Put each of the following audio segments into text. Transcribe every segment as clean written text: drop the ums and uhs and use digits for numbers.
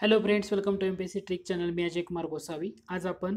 Hello friends, welcome to MPSC trick channel. मी अजय कुमार गोसावी. आज आपण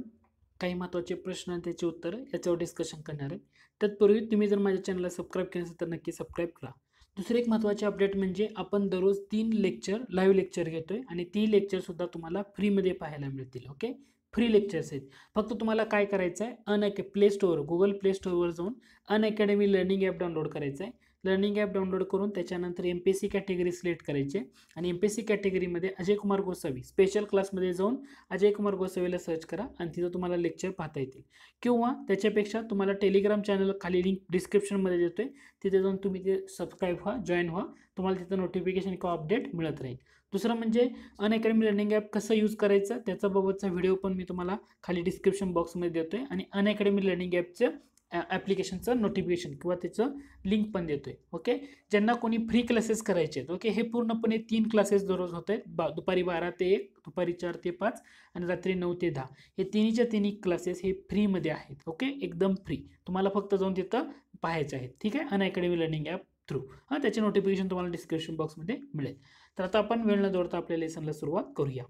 काही महत्त्वाचे प्रश्न आणि त्याची उत्तरं याच्यावर डिस्कशन करणार आहे. तत्पूर्वी तुम्ही जर माझ्या चॅनलला सबस्क्राईब केलं असेल तर नक्की सबस्क्राईब करा. दुसरे एक महत्त्वाचे अपडेट म्हणजे आपण दररोज 3 लेक्चर लाईव्ह लेक्चर घेतोय आणि ती लेक्चरसुद्धा तुम्हाला फ्रीमध्ये पाहायला मिळतील. ओके, फ्री लेक्चर्स आहेत. फक्त तुम्हाला काय करायचं आहे, प्ले स्टोअर गुगल प्ले स्टोअरवर जाऊन अनअकॅडमी लर्निंग ॲप डाउनलोड करायचं आहे. लर्निंग ॲप डाउनलोड करून त्याच्यानंतर MPSC कॅटेगरी सिलेक्ट करायचे आणि MPSC कॅटेगरीमध्ये अजय कुमार गोसावी स्पेशल क्लासमध्ये जाऊन अजय कुमार गोसावीला सर्च करा आणि तिथं तुम्हाला लेक्चर पाहता येतील. किंवा त्याच्यापेक्षा तुम्हाला टेलिग्राम चॅनल खाली लिंक डिस्क्रिप्शनमध्ये देतोय, तिथे जाऊन तुम्ही ते सबस्क्राईब व्हा, जॉईन व्हा. तुम्हाला तिथं नोटिफिकेशन किंवा अपडेट मिळत राहील. दुसरं म्हणजे अनअकॅडमी लर्निंग ॲप कसं यूज करायचं त्याच्याबाबतचा व्हिडिओ पण मी तुम्हाला खाली डिस्क्रिप्शन बॉक्समध्ये देतोय आणि अनअकॅडमी लर्निंग ॲपचं ॲप्लिकेशनचं नोटिफिकेशन किंवा त्याचं लिंक पण देतोय. ओके, ज्यांना कोणी फ्री क्लासेस करायचे आहेत, ओके, हे पूर्णपणे 3 क्लासेस दररोज होत आहेत. दुपारी 12 ते 1, दुपारी 4 ते 5 आणि रात्री 9 ते 10. हे तिन्हीच्या तिन्ही क्लासेस हे फ्रीमध्ये आहेत. ओके, एकदम फ्री. तुम्हाला फक्त जाऊन तिथं पाहायचं आहे. ठीक आहे, अनअकॅडमी लर्निंग ॲप थ्रू. त्याचे नोटिफिकेशन तुम्हाला डिस्क्रिप्शन बॉक्समध्ये मिळेल. तर आता आपण वेळ न दौडता आपल्या लेसनला सुरुवात करूया.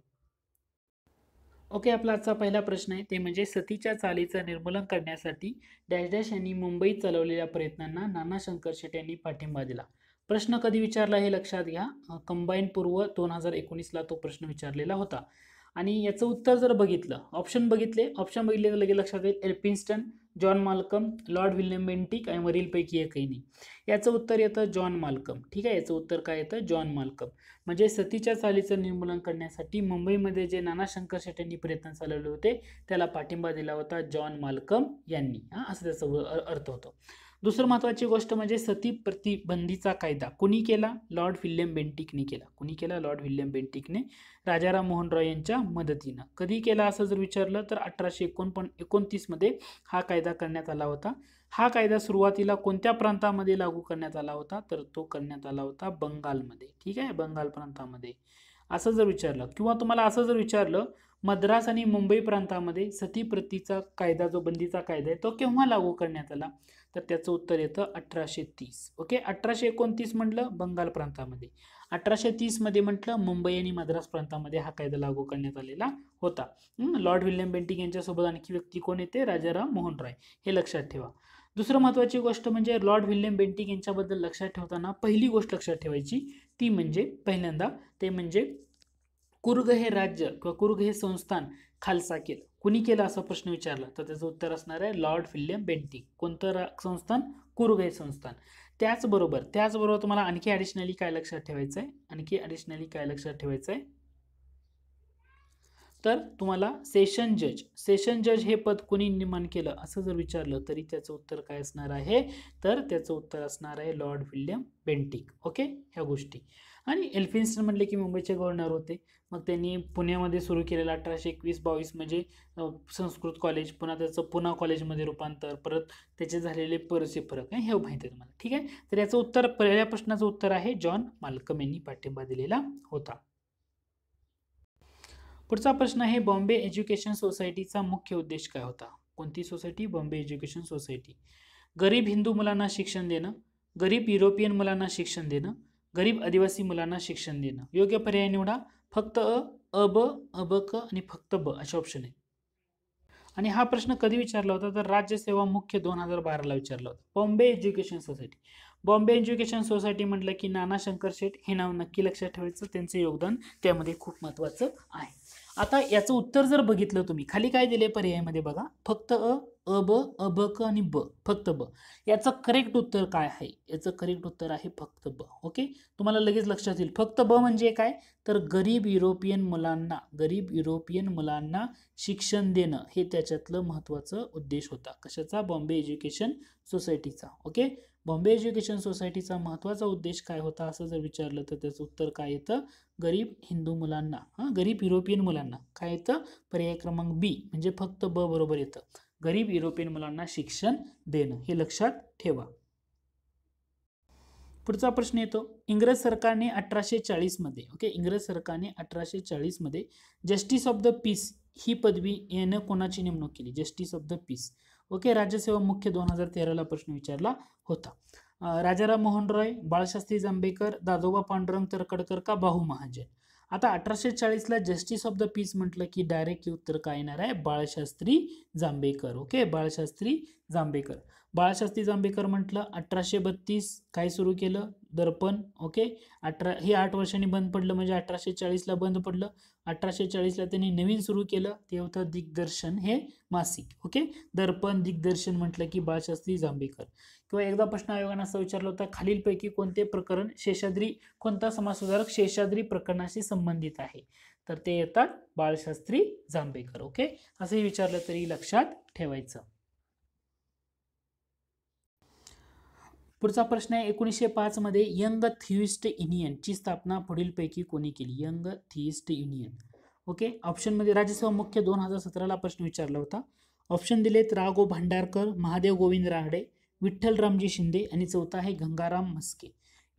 ओके, आपला आजचा पहिला प्रश्न आहे ते म्हणजे सतीच्या चालीचं निर्मूलन करण्यासाठी डॅश डॅश यांनी मुंबईत चालवलेल्या प्रयत्नांना नाना शंकर शेट यांनी पाठिंबा दिला. प्रश्न कधी विचारला हे लक्षात घ्या. कंबाईन पूर्व 2019ला तो प्रश्न विचारलेला होता. आणि याचं उत्तर जर बघितलं, ऑप्शन बघितले तर लगेच लक्षात येईल Elphinstone, John Malcolm, Lord William Bentinck आणि वरीलपैकी एकही नाही. याचं उत्तर येतं जॉन माल्कम. ठीक आहे, याचं उत्तर काय येतं? John Malcolm. म्हणजे सतीच्या चालीचं निर्मूलन करण्यासाठी मुंबईमध्ये जे नाना शंकर शेट यांनी प्रयत्न चालवले होते त्याला पाठिंबा दिला होता जॉन माल्कम यांनी. असं त्याचा अर्थ होतो. दुसरं महत्त्वाची गोष्ट म्हणजे सती प्रतिबंधीचा कायदा कुणी केला? लॉर्ड विल्यम बेंटिकने केला. कुणी केला? लॉर्ड विल्यम बेंटिकने, राजाराम मोहन रॉय यांच्या मदतीनं. कधी केला असं जर विचारलं तर 1829 मध्ये हा कायदा करण्यात आला होता. हा कायदा सुरुवातीला कोणत्या प्रांतामध्ये लागू करण्यात आला होता? तर तो करण्यात आला होता बंगालमध्ये. ठीक आहे, बंगाल प्रांतामध्ये. असं जर विचारलं किंवा तुम्हाला असं जर विचारलं मद्रास आणि मुंबई प्रांतामध्ये सती प्रतीचा कायदा, जो बंदीचा कायदा आहे, तो केव्हा लागू करण्यात आला? तर त्याचं उत्तर येतं 1830. ओके, 1829 म्हटलं बंगाल प्रांतामध्ये, 1830 मध्ये म्हटलं मुंबई आणि मद्रास प्रांतामध्ये हा कायदा लागू करण्यात आलेला होता. लॉर्ड विल्यम बेंटिक यांच्यासोबत आणखी व्यक्ती कोण येते? राजाराम मोहन रॉय. हे लक्षात ठेवा. दुसरं महत्त्वाची गोष्ट म्हणजे लॉर्ड विल्यम बेंटिक यांच्याबद्दल लक्षात ठेवताना पहिली गोष्ट लक्षात ठेवायची ती म्हणजे पहिल्यांदा ते म्हणजे कुर्ग हे राज्य किंवा कुर्ग हे संस्थान खालसा केलं. कुणी केलं असा प्रश्न विचारला तर त्याचं उत्तर असणार आहे लॉर्ड विल्यम बेंटिक. कोणतं संस्थान? कुर्ग हे संस्थान. त्याचबरोबर तुम्हाला आणखी ॲडिशनली काय लक्षात ठेवायचं आहे? तर तुम्हाला सेशन जज हे पद कुणी निर्माण केलं असं जर विचारलं तरी त्याचं उत्तर काय असणार आहे? तर त्याचं उत्तर असणार आहे लॉर्ड विल्यम बेंटिक. ओके, ह्या गोष्टी. आणि एल्फिन्स्टन म्हटले की मुंबईचे गव्हर्नर होते. मग त्यांनी पुण्यामध्ये सुरू केलेलं 1821-22 म्हणजे संस्कृत कॉलेज, पुन्हा त्याचं पुणा कॉलेजमध्ये रूपांतर, परत त्याचे झालेले बरेचसे फरक आहे, हे माहिती आहे तुम्हाला. ठीक आहे, तर याचं उत्तर, पहिल्या प्रश्नाचं उत्तर आहे जॉन माल्कम यांनी पाठिंबा दिलेला होता. पुढचा प्रश्न आहे बॉम्बे एज्युकेशन सोसायटीचा मुख्य उद्देश काय होता? कोणती सोसायटी? Bombay education society. गरीब हिंदू मुलांना शिक्षण देणं, गरीब युरोपियन मुलांना शिक्षण देणं, गरीब आदिवासी मुलांना शिक्षण देणं. योग्य पर्याय निवडा. फक्त अ, ब, ब, क आणि फक्त ब असे ऑप्शन आहेत. आणि हा प्रश्न कधी विचारला होता? तर राज्यसेवा मुख्य 2012ला विचारला होता. Bombay education society. Bombay education society म्हटलं की नाना शंकर शेट हे नाव नक्की लक्षात ठेवायचं. त्यांचं योगदान त्यामध्ये खूप महत्त्वाचं आहे. आता याचं उत्तर जर बघितलं तुम्ही, खाली काय दिले पर्यायामध्ये बघा, फक्त अ, ब, क आणि ब, फक्त ब. याचं करेक्ट उत्तर काय आहे? याचं करेक्ट उत्तर आहे फक्त ब. ओके, तुम्हाला लगेच लक्षात येईल. फक्त ब म्हणजे काय? तर गरीब युरोपियन मुलांना शिक्षण देणं हे त्याच्यातलं महत्त्वाचं उद्देश होता. कशाचा? बॉम्बे एज्युकेशन सोसायटीचा. ओके, बॉम्बे एज्युकेशन सोसायटीचा महत्त्वाचा उद्देश काय होता असं जर विचारलं तर त्याचं उत्तर काय येतं? गरीब हिंदू मुलांना, गरीब युरोपियन मुलांना काय येतं? पर्याय क्रमांक बी म्हणजे फक्त ब बरोबर येतं. गरीब युरोपियन मुलांना शिक्षण देणं, हे लक्षात ठेवा. पुढचा प्रश्न येतो, इंग्रज सरकारने 1840 मध्ये, ओके, इंग्रज सरकारने 1840 मध्ये जस्टिस ऑफ द पीस ही पदवी येणं कोणाची नेमणूक केली? Justice of the peace. Okay, राज्यसेवा मुख्य 2013ला प्रश्न विचारला होता. राजाराम मोहन रॉय, बाळशास्त्री जांभेकर, दादोबा पांडुरंग तरखडकर का बाहू महाजन? आता 1840ला जस्टिस ऑफ द पीस म्हटलं की डायरेक्ट उत्तर काय येणार आहे, बाळशास्त्री जांभेकर. ओके, बाळशास्त्री जांभेकर. बाळशास्त्री जांभेकर म्हटलं 1832 काय सुरू केलं, दर्पण. ओके, हे 8 वर्षांनी बंद पडलं, म्हणजे 1840ला बंद पडलं. 1840ला त्यांनी नवीन सुरू केलं, ते होतं दिग्दर्शन हे मासिक. ओके, दर्पण दिग्दर्शन म्हटलं की बाळशास्त्री जांभेकर. किंवा एकदा प्रश्न आयोगाने असं विचारलं होतं, खालीलपैकी कोणते प्रकरण शेषाद्री, कोणता समाजसुधारक शेषाद्री प्रकरणाशी संबंधित आहे, तर ते येतात बाळशास्त्री जांभेकर. ओके, असंही विचारलं तरी लक्षात ठेवायचं. पुढचा प्रश्न आहे 1905 मध्ये यंग थिइस्ट युनियन ची स्थापना पुढीलपैकी कोणी केली, young theist union. Okay, option मध्ये राज्यसभा मुख्य 2017ला प्रश्न विचारला होता. ऑप्शन दिलेत रा.गो. भांडारकर, महादेव गोविंद रानडे, विठ्ठल रामजी शिंदे आणि चौथा आहे गंगाराम म्हस्के.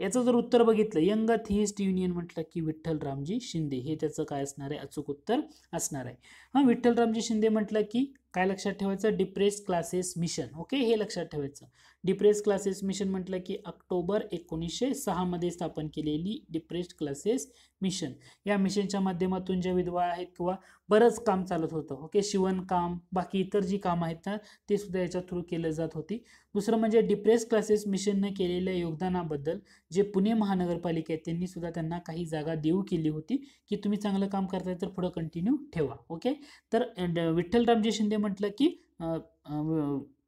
याचं जर उत्तर बघितलं, यंग थिइस्ट युनियन म्हटलं की विठ्ठल रामजी शिंदे हे त्याचं काय असणार आहे, अचूक उत्तर असणार आहे. हा, विठ्ठल रामजी शिंदे म्हटलं की काय लक्षात ठेवायचं, डिप्रेस क्लासेस मिशन. ओके, हे लक्षात ठेवायचं. डिप्रेस क्लासेस मिशन म्हटलं की ऑक्टोबर 1906 मध्ये स्थापन केलेली डिप्रेस्ड क्लासेस मिशन. या मिशनच्या माध्यमातून ज्या विधवा आहेत किंवा बरंच काम चालत होतं. ओके, शिवणकाम, बाकी इतर जी काम आहेत ना ते सुद्धा याच्या थ्रू केलं जात होती. दुसरं म्हणजे डिप्रेस क्लासेस मिशनने केलेल्या योगदानाबद्दल जे पुणे महानगरपालिका आहे त्यांनी सुद्धा त्यांना काही जागा देऊ केली होती की तुम्ही चांगलं काम करताय तर पुढे कंटिन्यू ठेवा. ओके, तर विठ्ठल रामजी शिंदे म्हटलं की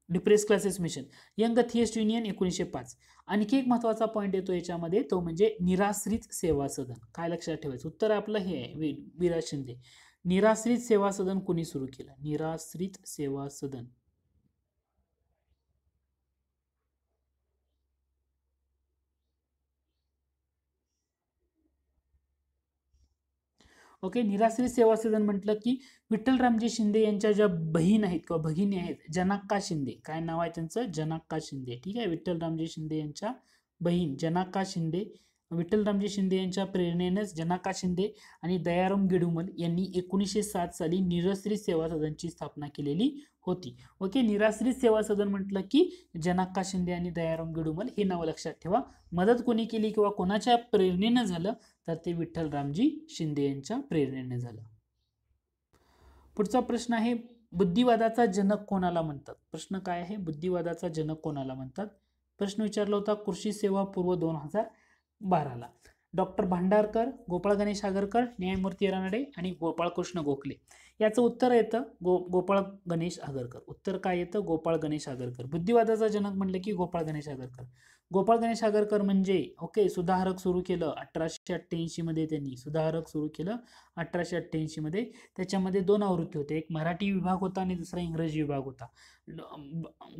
depressed classes mission, young theist union 1905. आणखी एक महत्वाचा पॉईंट येतो याच्यामध्ये, तो म्हणजे निराश्रित सेवा सदन. काय लक्षात ठेवायचं, उत्तर आपलं हे आहे विराज शिंदे. निराश्रित सेवा सदन कोणी सुरू केलं, निराश्रित सेवा सदन. ओके, निराश्रित सेवा सदन म्हटलं की विठ्ठल रामजी शिंदे यांच्या ज्या बहीण आहेत किंवा भगिनी आहेत, जनाक्का शिंदे, काय नाव आहे त्यांचं, जनाक्का शिंदे. ठीक आहे, विठ्ठल रामजी शिंदे यांच्या बहीण जनाक्का शिंदे, विठ्ठल रामजी शिंदे यांच्या प्रेरणेनेच जनाक्का शिंदे आणि दयाराम गिडुमल यांनी 1907 साली निराश्रित सेवा सदनची स्थापना केलेली होती. ओके, निराश्रित सेवा सदन म्हटलं की जनाक्का शिंदे आणि दयाराम गिडुमल हे नाव लक्षात ठेवा. मदत कोणी केली किंवा कोणाच्या प्रेरणेनं झालं, तर ते विठ्ठल रामजी शिंदे यांच्या प्रेरणेने झालं. पुढचा प्रश्न आहे बुद्धिवादाचा जनक कोणाला म्हणतात. प्रश्न काय आहे, बुद्धिवादाचा जनक कोणाला म्हणतात. प्रश्न विचारला होता कृषी सेवा पूर्व 2012ला. डॉक्टर भांडारकर, गोपाळ गणेश आगरकर, न्यायमूर्ती रानडे आणि गोपाळकृष्ण गोखले. याचं उत्तर येतं गोपाळ गणेश आगरकर. उत्तर काय येतं, गोपाळ गणेश आगरकर. बुद्धिवादाचा जनक म्हणलं की गोपाळ गणेश आगरकर. गोपाळ गणेश आगरकर म्हणजे ओके सुधारक सुरू केलं 1888 मध्ये, त्यांनी सुधारक सुरू केलं 1888 मध्ये. त्याच्यामध्ये 2 आवृत्ती होते, एक मराठी विभाग होता आणि दुसरा इंग्रजी विभाग होता.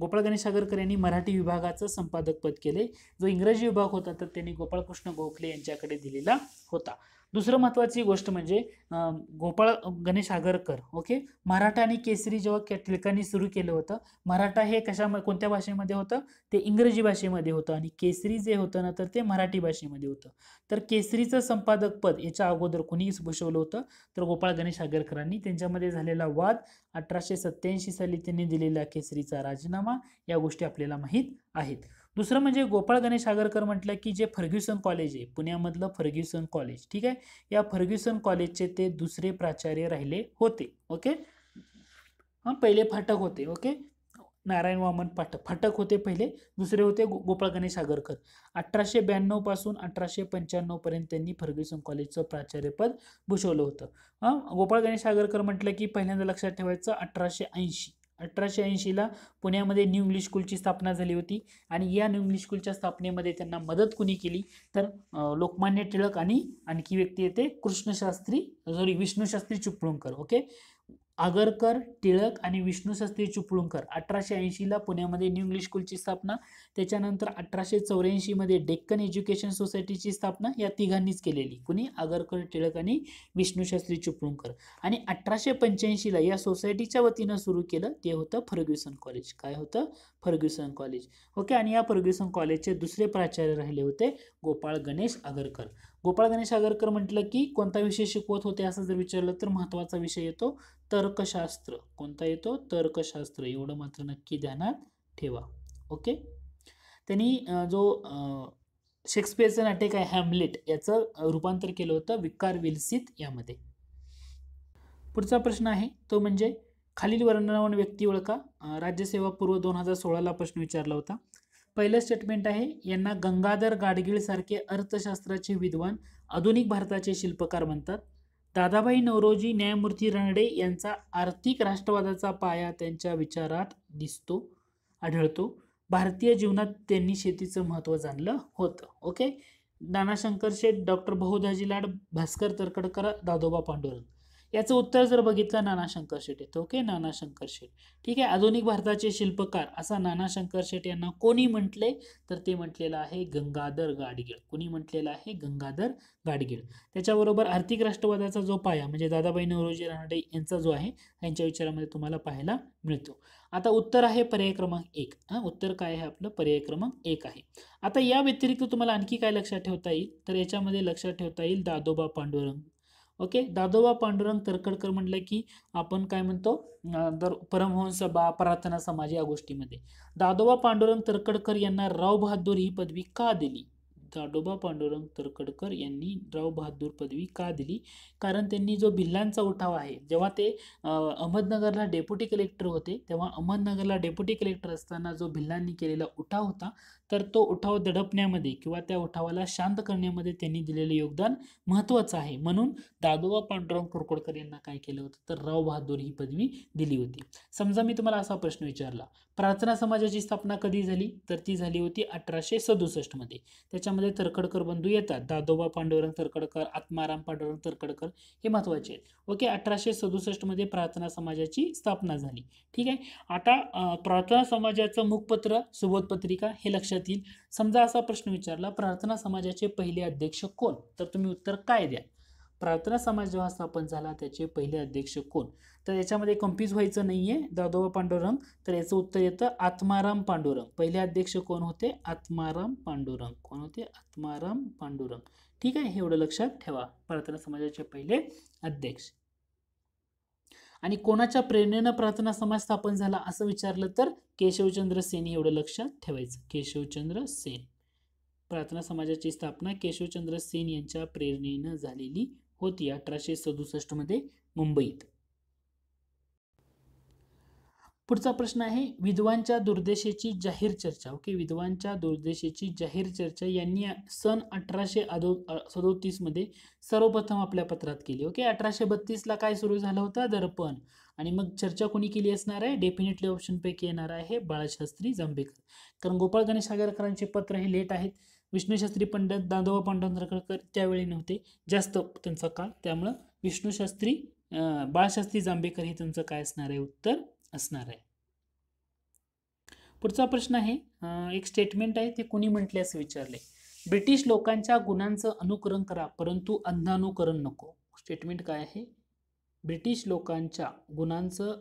गोपाळ गणेश आगरकर यांनी मराठी विभागाचं संपादक पद केले. जो इंग्रजी विभाग होता तर त्यांनी गोपाळकृष्ण गोखले यांच्याकडे दिलेला होता. दुसरं महत्वाची गोष्ट म्हणजे गोपाळ गणेश आगरकर ओके मराठा आणि केसरी जेव्हा टिळकांनी सुरू केलं होतं, मराठा हे कोणत्या भाषेमध्ये होतं, ते इंग्रजी भाषेमध्ये होतं आणि केसरी जे होतं ना तर ते मराठी भाषेमध्ये होतं. तर केसरीचं संपादक पद याच्या अगोदर कोणी भूषवलं होतं, तर गोपाळ गणेश आगरकरांनी. त्यांच्यामध्ये झालेला वाद 1887 साली त्यांनी दिलेला केसरीचा राजीनामा, या गोष्टी आपल्याला माहीत आहेत. दुसरं म्हणजे गोपाळ गणेश आगरकर म्हटलं की जे फर्ग्युसन कॉलेज आहे पुण्यामधलं फर्ग्युसन कॉलेज, ठीक आहे, या फर्ग्युसन कॉलेजचे ते दुसरे प्राचार्य राहिले होते. ओके, पहिले फाटक होते. ओके, नारायण वामन फाटक होते पहिले, दुसरे होते गोपाळ गणेश आगरकर. 1892 पासून 1895 पर्यंत त्यांनी फर्ग्युसन कॉलेजचं प्राचार्यपद भूषवलं होतं. गोपाळ गणेश आगरकर म्हटलं की पहिल्यांदा लक्षात ठेवायचं 1880ला पुण्यामध्ये न्यू इंग्लिश स्कूलची स्थापना झाली होती आणि या न्यू इंग्लिश स्कूलच्या स्थापनेमध्ये त्यांना मदत कुणी केली, तर लोकमान्य टिळक आणि आणखी व्यक्ती येते विष्णूशास्त्री चिपळूणकर. ओके, आगरकर, टिळक आणि विष्णूशास्त्री चिपळूणकर 1880ला पुण्यामध्ये न्यू इंग्लिश स्कूलची स्थापना. त्याच्यानंतर 1884 मध्ये डेक्कन एज्युकेशन सोसायटीची स्थापना या तिघांनीच केलेली. कुणी, आगरकर, टिळक आणि विष्णूशास्त्री चिपळूणकर. आणि 1885ला या सोसायटीच्या वतीनं सुरू केलं ते होतं फर्ग्युसन कॉलेज. काय होतं, फर्ग्युसन कॉलेज. ओके, आणि या फर्ग्युसन कॉलेजचे दुसरे प्राचार्य राहिले होते गोपाळ गणेश आगरकर. गोपाळ गणेश आगरकर म्हटलं की कोणता विषय शिकवत होते असं जर विचारलं तर महत्वाचा विषय येतो तर्कशास्त्र. कोणता येतो, तर्कशास्त्र. एवढं मात्र नक्की ध्यानात ठेवा. ओके, त्यांनी जो शेक्सपियरचं नाटक आहे हॅमलेट, याचं रूपांतर केलं होतं विकार विलसित यामध्ये. पुढचा प्रश्न आहे तो म्हणजे खालील वर्णनावरून व्यक्ती ओळखा. राज्यसेवा पूर्व 2016 प्रश्न विचारला होता. पहिलं स्टेटमेंट आहे, यांना गंगाधर गाडगीळ सारखे अर्थशास्त्राचे विद्वान आधुनिक भारताचे शिल्पकार म्हणतात. दादाभाई नौरोजी न्यायमूर्ती रानडे यांचा आर्थिक राष्ट्रवादाचा पाया त्यांच्या विचारात आढळतो. भारतीय जीवनात त्यांनी शेतीचं महत्त्व जाणलं होतं. ओके. नाना शंकर शेठ, डॉक्टर बहुदाजी लाड, भास्कर तरखडकर, दादोबा पांडुरंग. याचं उत्तर जर बघितलं नाना शंकर शेठ येतं. ओके, नाना शंकर शेठ. ठीक आहे. आधुनिक भारताचे शिल्पकार असा नाना शंकर शेठ यांना कोणी म्हटले, तर ते म्हटलेलं आहे गंगाधर गाडगीळ. कोणी म्हटलेलं आहे? गंगाधर गाडगीळ. त्याच्याबरोबर आर्थिक राष्ट्रवादाचा जो पाया म्हणजे दादाभाई नौरोजी रानडे यांचा जो आहे, यांच्या विचारामध्ये तुम्हाला पाहायला मिळतो. आता उत्तर आहे पर्याय क्रमांक 1. उत्तर काय आहे आपलं? पर्याय क्रमांक 1 आहे. आता या व्यतिरिक्त तुम्हाला आणखी काय लक्षात ठेवता येईल, तर याच्यामध्ये लक्षात ठेवता येईल दादोबा पांडुरंग. ओके, दादोबा पांडुरंग तरखडकर म्हटलं की आपण काय म्हणतो, परमहंस सभा, प्रार्थना समाज या गोष्टीमध्ये. दादोबा पांडुरंग तरखडकर यांना राव बहादूर ही पदवी का दिली? दादोबा पांडुरंग तरखडकर यांनी राव बहादूर पदवी का दिली? कारण त्यांनी जो भिल्लांचा उठाव आहे, जेव्हा ते अहमदनगरला डेप्युटी कलेक्टर होते, तेव्हा अहमदनगरला डेप्युटी कलेक्टर असताना जो भिल्लांनी केलेला उठाव होता, तर तो उठाव दडपण्यामध्ये किंवा त्या उठावाला शांत करण्यामध्ये त्यांनी दिलेले योगदान महत्त्वाचं आहे. म्हणून दादोबा पांडुरंग तरखडकर यांना काय केलं होतं, तर राव बहादूर ही पदवी दिली होती. समजा मी तुम्हाला असा प्रश्न विचारला, प्रार्थना समाजाची स्थापना कधी झाली, तर ती झाली होती 1867 मध्ये. त्याच्यामध्ये तरखडकर बंधू येतात, दादोबा पांडुरंग तरखडकर, आत्माराम पांडुरंग तरखडकर, हे महत्त्वाचे आहेत. ओके, 1867 मध्ये प्रार्थना समाजाची स्थापना झाली. ठीक आहे. आता प्रार्थना समाजाचं मुखपत्र, सुबोध पत्रिका हे लक्षात येईल. समजा असा प्रश्न विचारला, प्रार्थना समाजाचे पहिले अध्यक्ष कोण, तर तुम्ही उत्तर काय द्या? प्रार्थना समाज जेव्हा स्थापन झाला त्याचे पहिले अध्यक्ष कोण, तर याच्यामध्ये कन्फ्यूज व्हायचं नाहीये. दादोबा पांडुरंग, तर याचं उत्तर येतं आत्माराम पांडुरंग. पहिले अध्यक्ष कोण होते? आत्माराम पांडुरंग. कोण होते? आत्माराम पांडुरंग. ठीक आहे, हे एवढं लक्षात ठेवा, प्रार्थना समाजाचे पहिले अध्यक्ष. आणि कोणाच्या प्रेरणेनं प्रार्थना समाज स्थापन झाला असं विचारलं तर केशवचंद्र सेन, एवढं लक्षात ठेवायचं. केशवचंद्र सेन. प्रार्थना समाजाची स्थापना केशवचंद्र सेन यांच्या प्रेरणेनं झालेली होती 1867 मध्ये मुंबईत. पुढचा प्रश्न आहे, विद्वांच्या दुर्दशेची जाहीर चर्चा. ओके, विद्वांच्या दुर्दशेची जाहीर चर्चा यांनी सन 1837 मध्ये सर्वप्रथम आपल्या पत्रात केली. ओके, 1832 ला काय सुरू झालं होतं? दर्पण. आणि मग चर्चा कोणी केली असणार आहे? डेफिनेटली ऑप्शन पैकी येणार आहे बाळशास्त्री जांभेकर. कारण गोपाळ गणेश आगरकरांचे पत्र हे लेट आहेत. विष्णुशास्त्री पंडित, दादोबा पांडुरंग तरखडकर त्यावेळी नव्हते जास्त त्यांचा काळ, त्यामुळं विष्णुशास्त्री, बाळशास्त्री जांभेकर हे त्यांचं काय असणार आहे? उत्तर असणार आहे. पुढचा प्रश्न आहे, एक स्टेटमेंट आहे, ते कोणी म्हटले असं विचारले. ब्रिटिश लोकांच्या गुणांचं अनुकरण करा परंतु अंधानुकरण नको. स्टेटमेंट काय आहे? ब्रिटिश लोकांच्या गुणांचं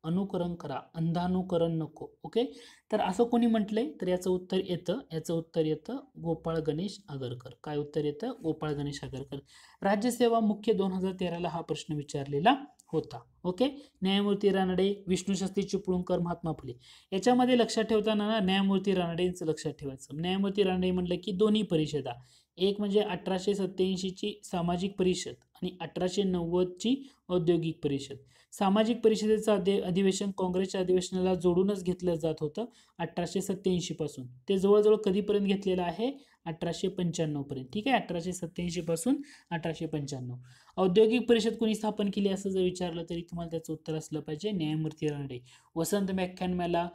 अनुकरण करा, अंधानुकरण नको. ओके, तर असं कोणी म्हटलंय, तर याचं उत्तर येतं गोपाळ गणेश आगरकर. काय उत्तर येतं? गोपाळ गणेश आगरकर. राज्यसेवा मुख्य 2013 हा प्रश्न विचारलेला होता. ओके, न्यायमूर्ती रानडे, विष्णुशास्त्री चिपळूणकर, महात्मा फुले. याच्यामध्ये लक्षात ठेवताना ना न्यायमूर्ती रानडेंचं लक्षात ठेवायचं. न्यायमूर्ती रानडे म्हटलं की दोन्ही परिषदा, एक म्हणजे 1887 ची सामाजिक परिषद आणि 1890 ची औद्योगिक परिषद. सामाजिक परिषदेचं अधिवेशन काँग्रेसच्या अधिवेशनाला जोडूनच घेतलं जात होतं 1887 पासून. ते जवळजवळ कधीपर्यंत घेतलेलं आहे? 1895 पर्यंत. ठीक आहे, 1887 पासून 1895. औद्योगिक परिषद कोणी स्थापन केली असं जर विचारलं तरी तुम्हाला त्याचं उत्तर असलं पाहिजे न्यायमूर्ती रानडे. वसंत व्याख्यानमाला,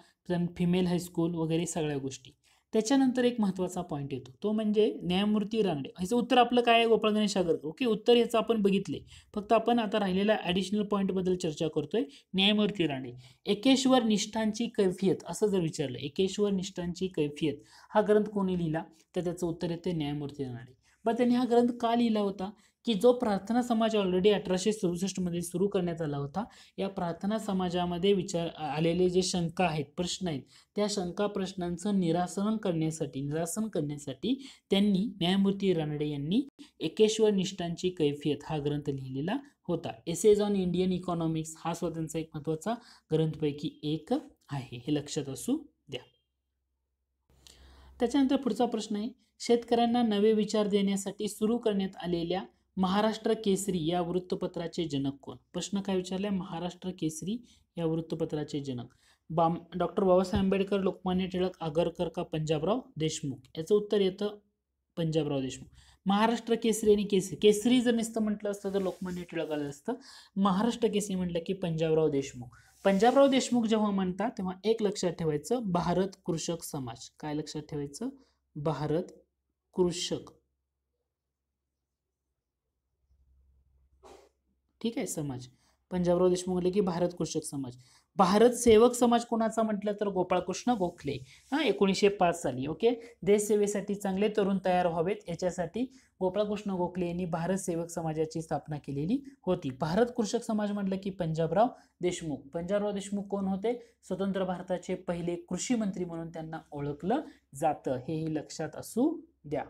फिमेल हायस्कूल वगैरे सगळ्या गोष्टी. त्याच्यानंतर एक महत्त्वाचा पॉईंट येतो, तो म्हणजे न्यायमूर्ती रानडे. ह्याचं उत्तर आपलं काय आहे? गोपाळ गणेश आगरकर. ओके, उत्तर ह्याचं आपण बघितले, फक्त आपण आता राहिलेल्या ॲडिशनल पॉईंटबद्दल चर्चा करतोय. न्यायमूर्ती रानडे. एकेश्वर निष्ठांची कैफियत असं जर विचारलं, एकेश्वर निष्ठांची कैफियत हा ग्रंथ कोणी लिहिला, तर त्याचं उत्तर येते न्यायमूर्ती रानडे. पण त्यांनी हा ग्रंथ का लिहिला होता, की जो प्रार्थना समाज ऑलरेडी 1867 मध्ये सुरू करण्यात आला होता, या प्रार्थना समाजामध्ये आलेले जे शंका आहेत, प्रश्न आहेत, त्या शंका प्रश्नांचं निरासन करण्यासाठी त्यांनी न्यायमूर्ती रानडे यांनी एकेश्वर निष्ठांची कैफियत हा ग्रंथ लिहिलेला होता. एसेज ऑन इंडियन इकॉनॉमिक्स हा सुद्धा त्यांचा एक महत्त्वाचा ग्रंथपैकी एक आहे, हे लक्षात असू द्या. त्याच्यानंतर पुढचा प्रश्न आहे, शेतकऱ्यांना नवे विचार देण्यासाठी सुरू करण्यात आलेल्या महाराष्ट्र केसरी या वृत्तपत्राचे जनक कोण? प्रश्न काय विचारलाय? महाराष्ट्र केसरी या वृत्तपत्राचे जनक डॉक्टर बाबासाहेब आंबेडकर, लोकमान्य टिळक, आगरकर का पंजाबराव देशमुख? याचं उत्तर येतं पंजाबराव देशमुख. महाराष्ट्र केसरी आणि केसरी जर नुसतं म्हटलं असतं तर लोकमान्य टिळक आलं असतं. महाराष्ट्र केसरी म्हटलं की पंजाबराव देशमुख. पंजाबराव देशमुख जेव्हा म्हणतात तेव्हा एक लक्षात ठेवायचं, भारत कृषक समाज. काय लक्षात ठेवायचं? भारत कृषक, ठीक आहे, समाज. पंजाबराव देशमुख म्हटले की भारत कृषक समाज. भारत सेवक समाज कोणाचा म्हटलं तर गोपाळकृष्ण गोखले, 1905 साली. ओके, देश सेवेसाठी चांगले तरुण तयार व्हावेत याच्यासाठी गोपाळकृष्ण गोखले यांनी भारत सेवक समाजाची स्थापना केलेली होती. भारत कृषक समाज म्हटलं की पंजाबराव देशमुख. पंजाबराव देशमुख कोण होते? स्वतंत्र भारताचे पहिले कृषी मंत्री म्हणून त्यांना ओळखलं जातं, हेही लक्षात असू द्या.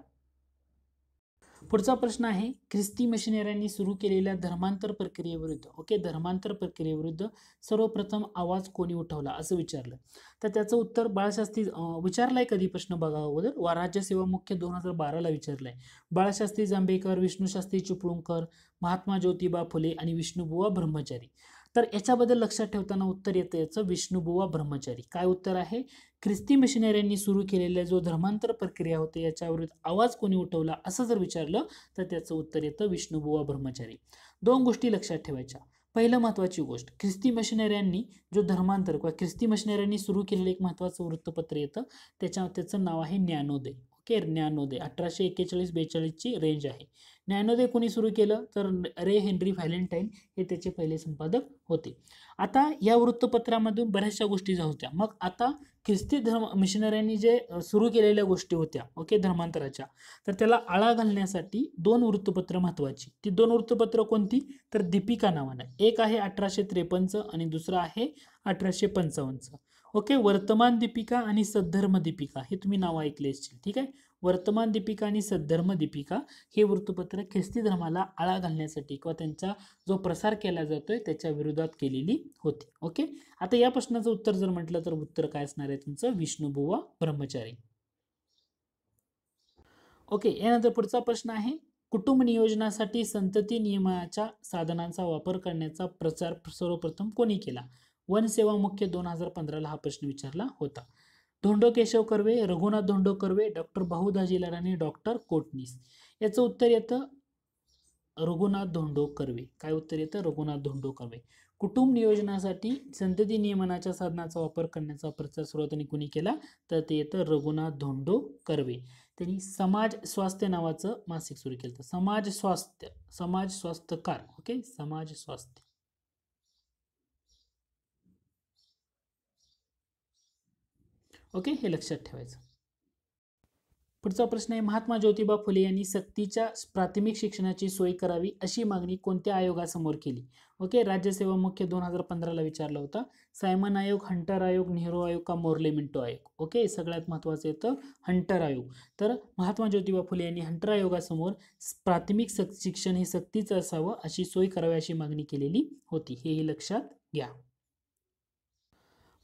पुढचा प्रश्न आहे, ख्रिस्ती मिशनऱ्यांनी सुरू केलेल्या धर्मांतर प्रक्रियेविरुद्ध, ओके, धर्मांतर प्रक्रियेविरुद्ध सर्वप्रथम आवाज कोणी उठवला असं विचारलं. तर त्याचं उत्तर बाळशास्त्री विचारलाय. कधी प्रश्न बघा अगोदर, राज्यसेवा मुख्य 2012ला विचारलाय. बाळशास्त्री जांभेकर, विष्णूशास्त्री चिपळूणकर, महात्मा ज्योतिबा फुले आणि विष्णुबुवा ब्रह्मचारी. तर याच्याबद्दल लक्षात ठेवताना उत्तर येतं याचं विष्णुबुवा ब्रह्मचारी. काय उत्तर आहे? ख्रिस्ती मिशनऱ्यांनी सुरू केलेल्या जो धर्मांतर प्रक्रिया होते याच्याविरुद्ध आवाज कोणी उठवला असं जर विचारलं तर त्याचं उत्तर येतं विष्णुबुवा ब्रह्मचारी. दोन गोष्टी लक्षात ठेवायच्या. पहिलं महत्वाची गोष्ट, ख्रिस्ती मिशनऱ्यांनी जो धर्मांतर किंवा ख्रिस्ती मिशनऱ्यांनी सुरू केलेलं एक महत्वाचं वृत्तपत्र येतं, त्याचं नाव आहे ज्ञानोदय. ओके, ज्ञानोदय 1841-42 ची रेंज आहे. ज्ञानोदय कोणी सुरू केलं तर रे हेनरी व्हॅलेंटाईन हे त्याचे पहिले संपादक होते. आता या वृत्तपत्रामधून बऱ्याचशा गोष्टी होत्या. मग आता ख्रिस्ती धर्म मिशनऱ्यांनी जे सुरू केलेल्या गोष्टी होत्या, ओके, धर्मांतराच्या, तर त्याला आळा घालण्यासाठी दोन वृत्तपत्र महत्वाची. ती दोन वृत्तपत्र कोणती? तर दीपिका नावानं. एक आहे 1853 आणि दुसरं आहे 1855. ओके, वर्तमान दीपिका आणि सद्धर्म दीपिका हे तुम्ही नाव ऐकले असतील. ठीक आहे, वर्तमान दीपिका आणि सद्धर्म दीपिका हे वृत्तपत्र ख्रिस्ती धर्माला आळा घालण्यासाठी किंवा त्यांचा जो प्रसार केला जातोय त्याच्या विरोधात केलेली होती. ओके, आता या प्रश्नाचं उत्तर जर म्हटलं तर उत्तर काय असणार आहे तुमचं? विष्णुबुवा ब्रह्मचारी. ओके, यानंतर पुढचा प्रश्न आहे, कुटुंब नियोजनासाठी संतती नियमनाच्या साधनांचा वापर करण्याचा प्रचार सर्वप्रथम कोणी केला? वनसेवा मुख्य 2015ला हा प्रश्न विचारला होता. धोंडो केशव कर्वे, रघुनाथ धोंडो कर्वे, डॉक्टर भाऊ दाजीलाल आणि डॉक्टर कोटणीस. याचं उत्तर येतं रघुनाथ धोंडो कर्वे. काय उत्तर येतं? रघुनाथ धोंडो कर्वे. कुटुंब नियोजनासाठी संतती नियमनाच्या साधनाचा वापर करण्याचा प्रचार सुरुवातीने कुणी केला तर ते येतं रघुनाथ धोंडो कर्वे. त्यांनी समाज स्वास्थ्य नावाचं मासिक सुरू केलं. समाज स्वास्थ्यकार. ओके, समाज स्वास्थ्य. ओके, हे लक्षात ठेवायचं. पुढचा प्रश्न आहे, महात्मा ज्योतिबा फुले यांनी सक्तीच्या प्राथमिक शिक्षणाची सोय करावी अशी मागणी कोणत्या आयोगासमोर केली? ओके, राज्यसेवा मुख्य 2015ला विचारला होता. सायमन आयोग, हंटर आयोग, नेहरू आयोग का मोर्ले मिंटो आयोग? ओके, सगळ्यात महत्वाचं येतं हंटर आयोग. तर महात्मा ज्योतिबा फुले यांनी हंटर आयोगासमोर प्राथमिक शिक्षण हे सक्तीचं असावं अशी सोय करावी अशी मागणी केलेली होती, हेही लक्षात घ्या.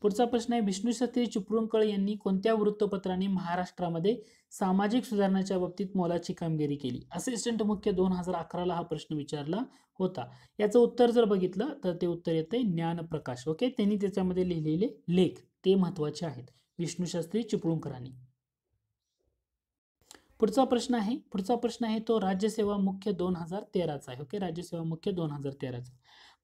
पुढचा प्रश्न आहे, विष्णूशास्त्री चिपळूणकर यांनी कोणत्या वृत्तपत्राने महाराष्ट्रामध्ये सामाजिक सुधारणाच्या बाबतीत मोलाची कामगिरी केली? असिस्टंट मुख्य 2011ला हा प्रश्न विचारला होता. याचं उत्तर जर बघितलं तर ते उत्तर येते ज्ञानप्रकाश. ओके, त्यांनी त्याच्यामध्ये लिहिलेले लेख ते महत्वाचे आहेत, विष्णूशास्त्री चिपळूणकरांनी. पुढचा प्रश्न आहे तो राज्यसेवा मुख्य 2013चा आहे. ओके, राज्यसेवा मुख्य 2013चा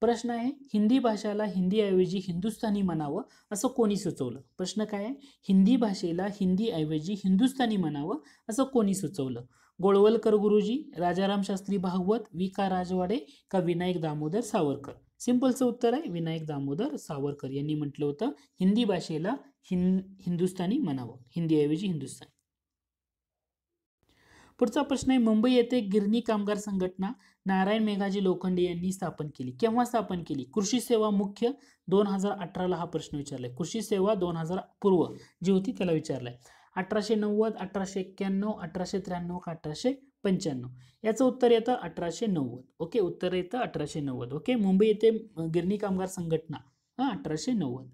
प्रश्न आहे, हिंदी भाषेला हिंदीऐवजी हिंदुस्थानी म्हणावं असं कोणी सुचवलं? प्रश्न काय आहे? हिंदी भाषेला हिंदीऐवजी हिंदुस्थानी म्हणावं असं कोणी सुचवलं? गोळवलकर गुरुजी, राजाराम शास्त्री भागवत, वि का राजवाडे का विनायक दामोदर सावरकर? सिंपलचं उत्तर आहे विनायक दामोदर सावरकर यांनी म्हटलं होतं हिंदी भाषेला हिंदुस्थानी म्हणावं, हिंदीऐवजी हिंदुस्थानी. पुढचा प्रश्न आहे, मुंबई येथे गिरणी कामगार संघटना नारायण मेघाजी लोखंडे यांनी स्थापन केली. केव्हा स्थापन केली? कृषी सेवा मुख्य 2018ला हा प्रश्न विचारलाय. कृषी सेवा 2000 पूर्व जी होती त्याला विचारलाय. 1890, 1891, 1893 का 1895? याचं उत्तर येतं 1890. ओके, उत्तर येतं 1890. ओके, मुंबई येथे गिरणी कामगार संघटना 1890.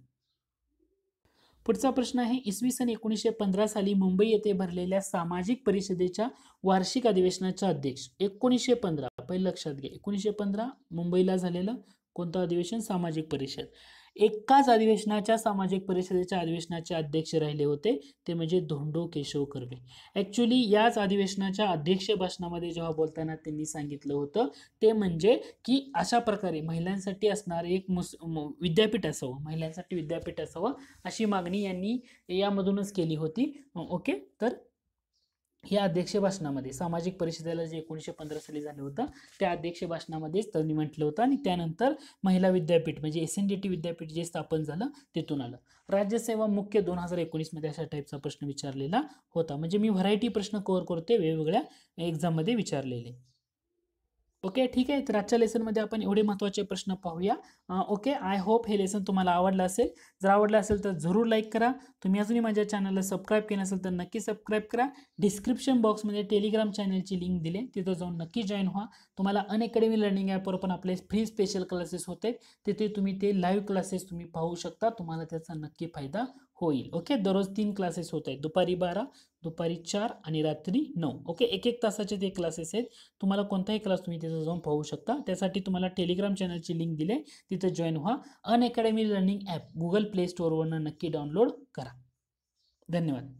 पुढचा प्रश्न आहे, इसवी सन 1915 साली मुंबई येथे भरलेल्या सामाजिक परिषदेच्या वार्षिक अधिवेशनाचा अध्यक्ष. 1915 पहिले लक्षात घ्या, 1915 मुंबईला झालेलं कोणतं अधिवेशन? सामाजिक परिषद. एकाच अधिवेशनाच्या सामाजिक परिषदेच्या अधिवेशनाचे अध्यक्ष राहिले होते, ते म्हणजे धोंडो केशव कर्वे. ऍक्च्युली याच अधिवेशनाच्या अध्यक्ष भाषणामध्ये जेव्हा बोलताना त्यांनी सांगितलं होतं ते म्हणजे की अशा प्रकारे महिलांसाठी असणारे एक विद्यापीठ असावं, महिलांसाठी विद्यापीठ असावं अशी मागणी यांनी यामधूनच केली होती. ओके, तर या अध्यक्ष भाषणामध्ये सामाजिक परिषदेला जे 1915 साली झालं होतं त्या अध्यक्ष भाषणामध्येच त्यांनी म्हटलं होतं आणि त्यानंतर महिला विद्यापीठ म्हणजे SNDT विद्यापीठ जे स्थापन झालं तिथून आलं. राज्यसेवा मुख्य 2019 मध्ये अशा टाईपचा प्रश्न विचारलेला होता. म्हणजे मी व्हरायटी प्रश्न कव्हर करते वेगवेगळ्या एक्झाम मध्ये विचारलेले. ओके, ठीक आहे. तर आजच्या लेसनमध्ये आपण एवढे महत्त्वाचे प्रश्न पाहूया. ओके, आय होप हे लेसन तुम्हाला आवडलं असेल. जर आवडलं असेल तर जरूर लाईक करा. तुम्ही अजूनही माझ्या चॅनलला सबस्क्राईब केलं असेल तर नक्की सबस्क्राईब करा. डिस्क्रिप्शन बॉक्समध्ये टेलिग्राम चॅनलची लिंक दिली, तिथं जाऊन नक्की जॉईन व्हा. तुम्हाला अनअकॅडमी लर्निंग ॲपवर पण आपले फ्री स्पेशल क्लासेस होते, तिथे तुम्ही ते लाईव्ह क्लासेस तुम्ही पाहू शकता. तुम्हाला त्याचा नक्की फायदा होईल. ओके, दररोज 3 क्लासेस होत आहेत, दुपारी 12, दुपारी 4 आणि रात्री 9. ओके, एक क्लासाचे ते क्लासेस आहेत. तुम्हाला कोणताही क्लास तुम्ही तिथं जाऊन पाहू शकता. त्यासाठी तुम्हाला टेलिग्राम चॅनलची लिंक दिली, तिथे जॉईन व्हा. Unacademy learning app Google play स्टोअरवरनं नक्की डाउनलोड करा. धन्यवाद.